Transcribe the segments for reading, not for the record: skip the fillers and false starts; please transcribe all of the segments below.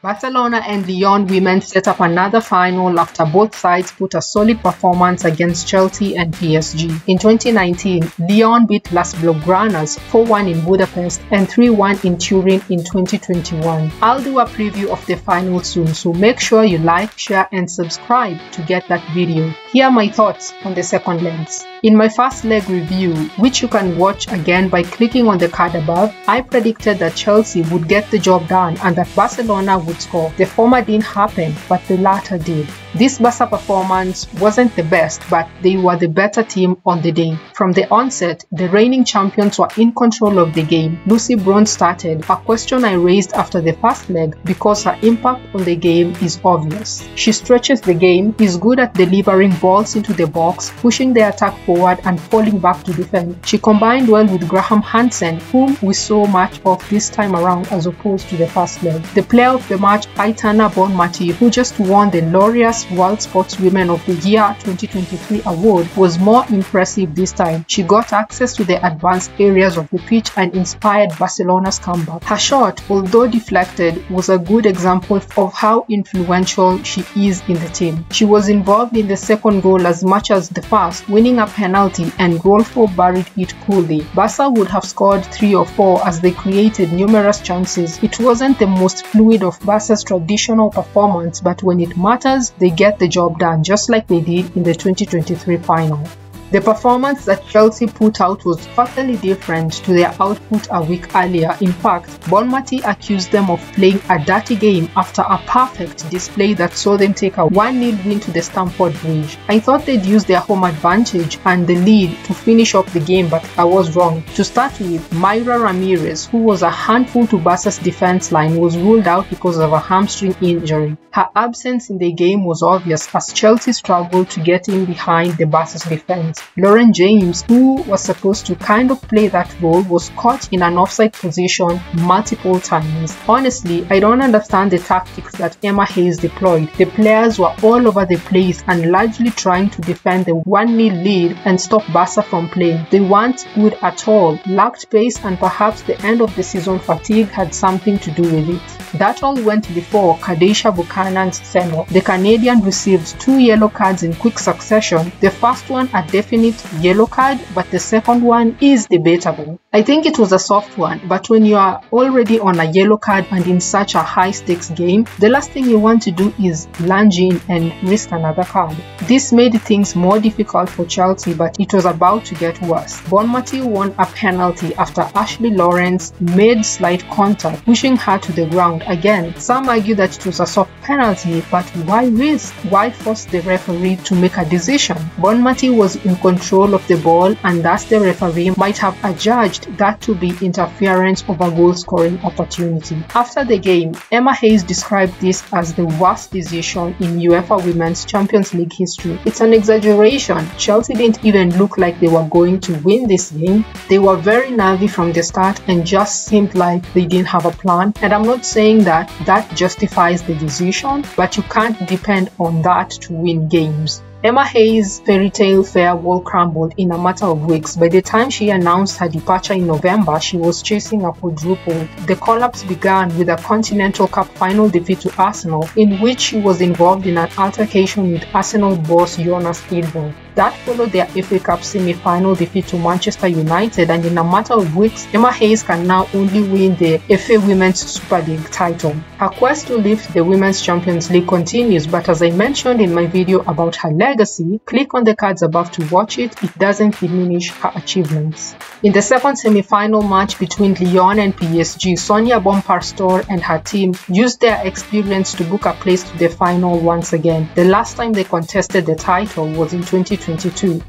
Barcelona and Lyon women set up another final after both sides put a solid performance against Chelsea and PSG. In 2019, Lyon beat Las Blaugranas 4-1 in Budapest and 3-1 in Turin in 2021. I'll do a preview of the final soon, so make sure you like, share and subscribe to get that video. Here are my thoughts on the second legs. In my first leg review, which you can watch again by clicking on the card above, I predicted that Chelsea would get the job done and that Barcelona would score. The former didn't happen, but the latter did. This Barca performance wasn't the best, but they were the better team on the day. From the onset, the reigning champions were in control of the game. Lucy Bronze started, a question I raised after the first leg because her impact on the game is obvious. She stretches the game, is good at delivering balls into the box, pushing the attack forward and falling back to defend. She combined well with Graham Hansen, whom we saw much of this time around as opposed to the first leg. The player of the match, Aitana Bonmati, who just won the Laureus World Sportswomen of the Year 2023 award, was more impressive this time. She got access to the advanced areas of the pitch and inspired Barcelona's comeback. Her shot, although deflected, was a good example of how influential she is in the team. She was involved in the second goal as much as the first, winning a penalty, and Rolfo buried it coolly. Barca would have scored 3 or 4 as they created numerous chances. It wasn't the most fluid of Barca's traditional performance, but when it matters, they get the job done, just like they did in the 2023 final. The performance that Chelsea put out was totally different to their output a week earlier. In fact, Bonmati accused them of playing a dirty game after a perfect display that saw them take a 1-0 win to the Stamford Bridge. I thought they'd use their home advantage and the lead to finish up the game, but I was wrong. To start with, Mayra Ramirez, who was a handful to Barca's defense line, was ruled out because of a hamstring injury. Her absence in the game was obvious as Chelsea struggled to get in behind the Barca's defense. Lauren James, who was supposed to kind of play that role, was caught in an offside position multiple times. Honestly, I don't understand the tactics that Emma Hayes deployed. The players were all over the place and largely trying to defend the 1-0 lead and stop Barca from playing. They weren't good at all, lacked pace, and perhaps the end of the season fatigue had something to do with it. That all went before Kadesha Buchanan's send-off. The Canadian received 2 yellow cards in quick succession. The first one a definite yellow card, but the second one is debatable. I think it was a soft one, but when you are already on a yellow card and in such a high stakes game, the last thing you want to do is lunge in and risk another card. This made things more difficult for Chelsea, but it was about to get worse. Bonmati won a penalty after Ashley Lawrence made slight contact, pushing her to the ground. Again, some argue that it was a soft penalty, but why risk? Why force the referee to make a decision? Bonmati was in control of the ball, and thus the referee might have adjudged that to be interference of a goal scoring opportunity. After the game, Emma Hayes described this as the worst decision in UEFA Women's Champions League history. It's an exaggeration. Chelsea didn't even look like they were going to win this game. They were very nervy from the start and just seemed like they didn't have a plan. And I'm not saying that justifies the decision, but you can't depend on that to win games. Emma Hayes' fairy tale farewell crumbled in a matter of weeks. By the time she announced her departure in November, she was chasing a quadruple. The collapse began with a Continental Cup final defeat to Arsenal, in which she was involved in an altercation with Arsenal boss Jonas Edberg. That followed their FA Cup semi-final defeat to Manchester United, and in a matter of weeks, Emma Hayes can now only win the FA Women's Super League title. Her quest to lift the Women's Champions League continues, but as I mentioned in my video about her legacy, click on the cards above to watch it. It doesn't diminish her achievements. In the second semi-final match between Lyon and PSG, Sonia Bonpastor and her team used their experience to book a place to the final once again. The last time they contested the title was in 2022.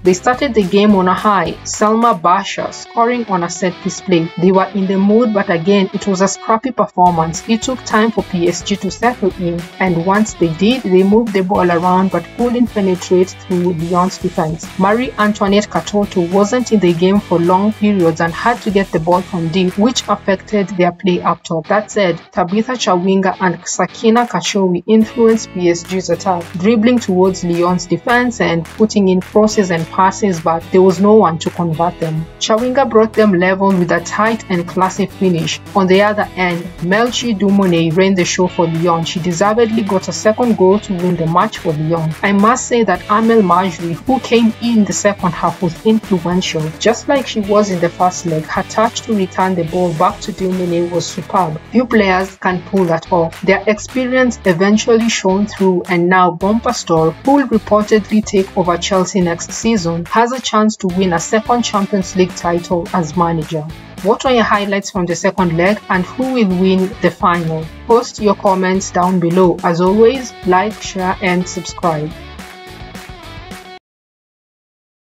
They started the game on a high, Selma Basha scoring on a set-piece play. They were in the mood, but again, it was a scrappy performance. It took time for PSG to settle in, and once they did, they moved the ball around but couldn't penetrate through Lyon's defense. Marie-Antoinette Katoto wasn't in the game for long periods and had to get the ball from deep, which affected their play up top. That said, Tabitha Chawinga and Sakina Kashowi influenced PSG's attack, dribbling towards Lyon's defense and putting in crosses and passes, but there was no one to convert them. Chawinga brought them level with a tight and classy finish. On the other end, Melchi Dumone ran the show for Lyon. She deservedly got a second goal to win the match for Lyon. I must say that Amel Majri, who came in the second half, was influential. Just like she was in the first leg, her touch to return the ball back to Dumone was superb. Few players can pull that off. Their experience eventually shone through, and now Bompastor, who will reportedly take over Chelsea next season, has a chance to win a second Champions League title as manager. What are your highlights from the second leg and who will win the final? Post your comments down below. As always, like, share and subscribe.